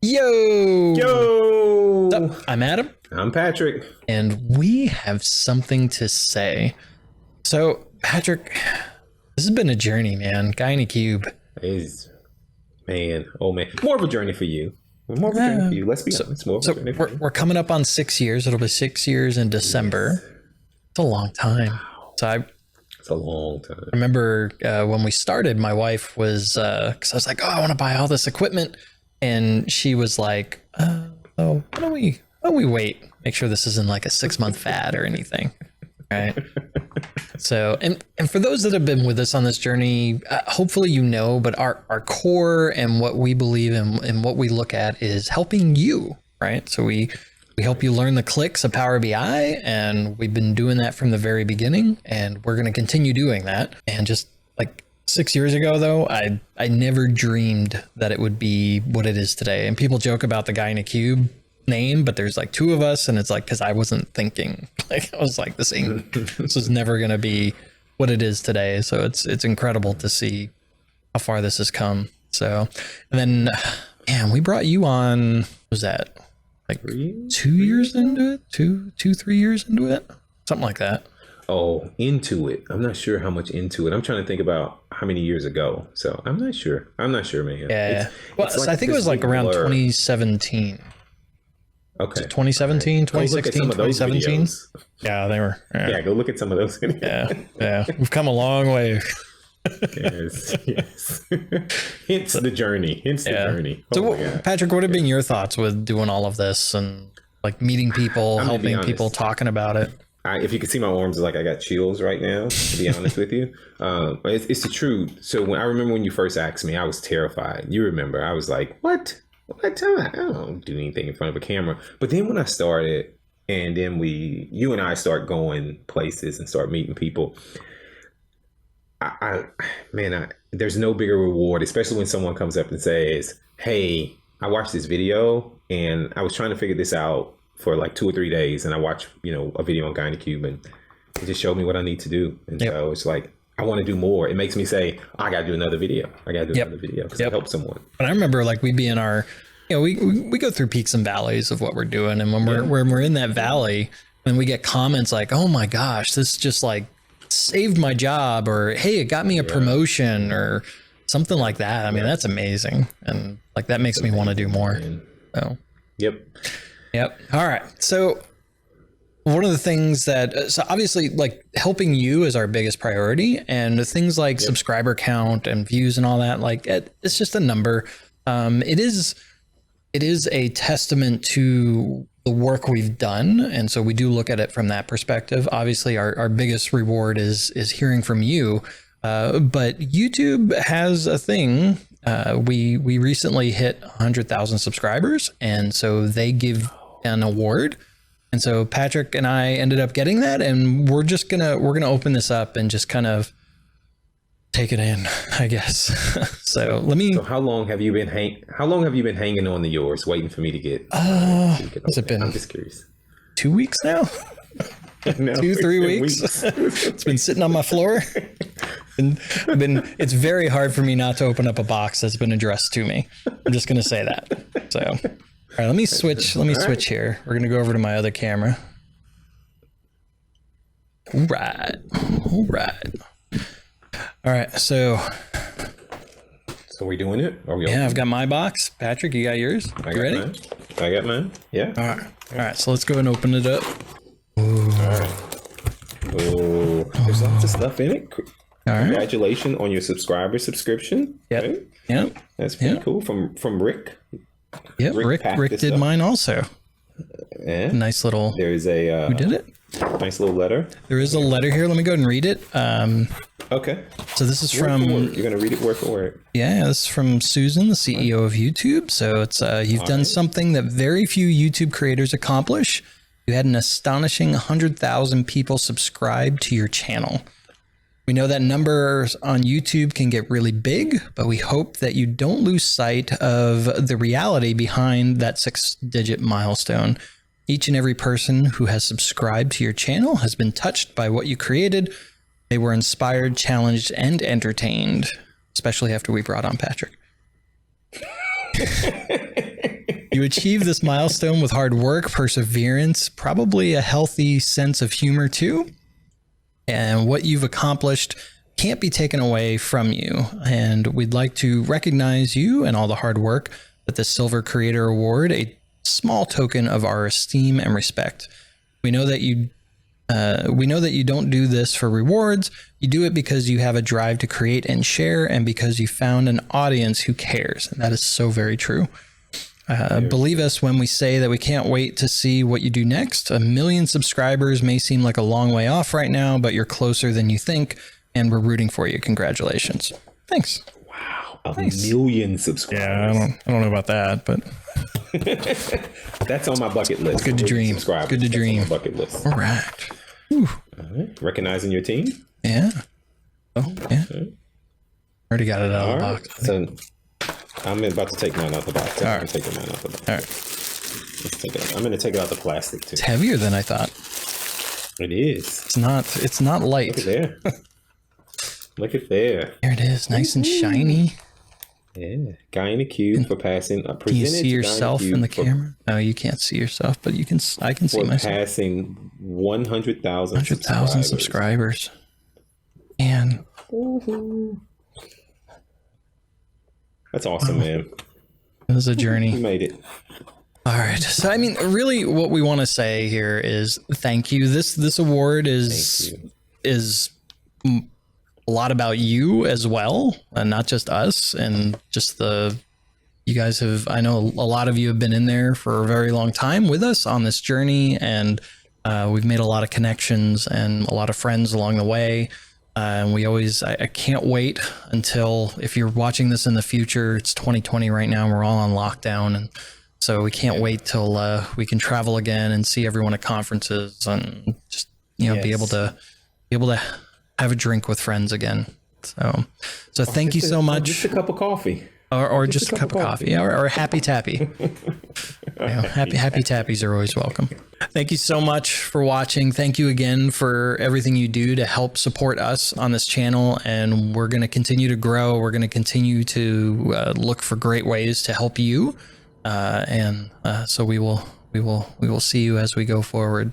Yo! Yo! What's up? I'm Adam. I'm Patrick. And we have something to say. So, Patrick, this has been a journey, man. Guy in a Cube. Oh man. More of a journey for you. More of a journey for you. Let's be honest. More of a journey for you. We're coming up on 6 years. It'll be 6 years in December. Yes. It's a long time. So it's a long time. I remember when we started, my wife was, because I was like, I want to buy all this equipment. And she was like, why don't we wait? Make sure this isn't like a 6-month fad or anything. Right. So, and for those that have been with us on this journey, hopefully, but our core and what we believe in and what we look at is helping you. Right. So we help you learn the clicks of Power BI, and we've been doing that from the very beginning, and we're going to continue doing that. And just like 6 years ago, though, I never dreamed that it would be what it is today. And people joke about the Guy in a Cube name, but there's like two of us, and it's like, because I wasn't thinking. Like, I was like, this is never going to be what it is today. So it's incredible to see how far this has come. So, and then, man, we brought you on, what was that like 2 years into it? 3 years into it? Something like that. Oh, into it. I'm not sure how much into it. I'm trying to think about how many years ago. So I'm not sure, man. Yeah. It's like I think it was like around 2017. Okay. 2017, 2016, 2017. Yeah, they were. Yeah, go look at some of those videos. Yeah. We've come a long way. Yes. Hence the journey. So, Patrick, what have been your thoughts with doing all of this and like meeting people, helping people, talking about it? If you could see my arms, like I got chills right now, to be honest with you. It's the truth. So I remember when you first asked me, I was terrified. You remember, I was like, what? I don't do anything in front of a camera. But then when I started, and then you and I start going places and start meeting people, there's no bigger reward, especially when someone comes up and says, hey, I watched this video and I was trying to figure this out for like 2 or 3 days. And I watched, a video on Guy in a Cube, and it just showed me what I need to do. And so it's like, I want to do more. It makes me say, I got to do another video. Because it helps someone. But I remember like we'd be in our, we go through peaks and valleys of what we're doing. And when we're in that valley, when we get comments like, oh my gosh, this just like saved my job, or, hey, it got me a promotion or something like that. I mean, that's amazing. And like, that makes me want to do more. So, Yep. All right. So one of the things so obviously like helping you is our biggest priority, and the things like subscriber count and views and all that, like it's just a number. It is a testament to the work we've done. And so we do look at it from that perspective. Obviously our biggest reward is hearing from you. But YouTube has a thing. We recently hit 100,000 subscribers, and so they give an award. And so Patrick and I ended up getting that, and we're gonna open this up and just kind of take it in, I guess. So how long have you been hanging on to yours, waiting for me to get? Has it been? I'm just curious. 2 weeks now. No, 2-3 weeks. It's been sitting on my floor. And it's very hard for me not to open up a box that's been addressed to me. I'm just gonna say that. So, all right, let me switch here. We're gonna go over to my other camera. All right. So we doing it? I've got my box. Patrick, you got yours? You ready? I got mine. Yeah. All right. So let's go and open it up. Ooh. All right. Oh, there's lots of stuff in it. All right. Congratulations on your subscription. Yep. Right? Yep. That's pretty cool. From Rick. Yep. Rick did mine also. Yeah. Nice little. There's a. Who did it? Nice little letter. There is a letter here. Let me go ahead and read it. Okay. So this is from. You're gonna read it word for word. Yeah, this is from Susan, the CEO of YouTube. So it's you've done something that very few YouTube creators accomplish. You had an astonishing 100,000 people subscribe to your channel. We know that numbers on YouTube can get really big, but we hope that you don't lose sight of the reality behind that 6-digit milestone. Each and every person who has subscribed to your channel has been touched by what you created. They were inspired, challenged, and entertained, especially after we brought on Patrick. You achieve this milestone with hard work, perseverance, probably a healthy sense of humor too. And what you've accomplished can't be taken away from you. And we'd like to recognize you and all the hard work with the Silver Creator Award, a small token of our esteem and respect. We know that you don't do this for rewards. You do it because you have a drive to create and share, and because you found an audience who cares. And that is so very true. Believe us when we say that we can't wait to see what you do next. 1 million subscribers may seem like a long way off right now, but you're closer than you think, and we're rooting for you. Congratulations. Thanks. Wow, a million subscribers. Yeah, I don't know about that, but that's on my bucket list. Good to dream. Good to dream. That's on my bucket list. All right. All right. Recognizing your team. Yeah. Oh, yeah. Already got it out of the box. So I'm about to take mine out the box. All I'm right. taking mine out the box. All right. Let's take it out. I'm going to take it out the plastic too. It's heavier than I thought. It is. It's not light. Look at there. Look at there. There it is. Nice and shiny. Yeah. Guy in the cube for passing. Can you see yourself in the camera? No, you can't see yourself, but you can. I can see for myself. passing 100,000 100,000 subscribers. And that's awesome, man. it was a You journey. made it. All right. So, I mean, really what we want to say here is thank you. This award is a lot about you as well, and not just us, and just you guys have, I know a lot of you have been in there for a very long time with us on this journey, and we've made a lot of connections and a lot of friends along the way. And we always, I can't wait until, if you're watching this in the future, it's 2020 right now, and we're all on lockdown. And so we can't wait till we can travel again and see everyone at conferences and just, be able to have a drink with friends again. So thank you so much. Just a cup of coffee. Or just a cup of coffee, or a happy tappy. Happy tappies are always welcome. Thank you so much for watching. Thank you again for everything you do to help support us on this channel, and we're going to continue to grow. We're going to continue to look for great ways to help you, so we will see you as we go forward.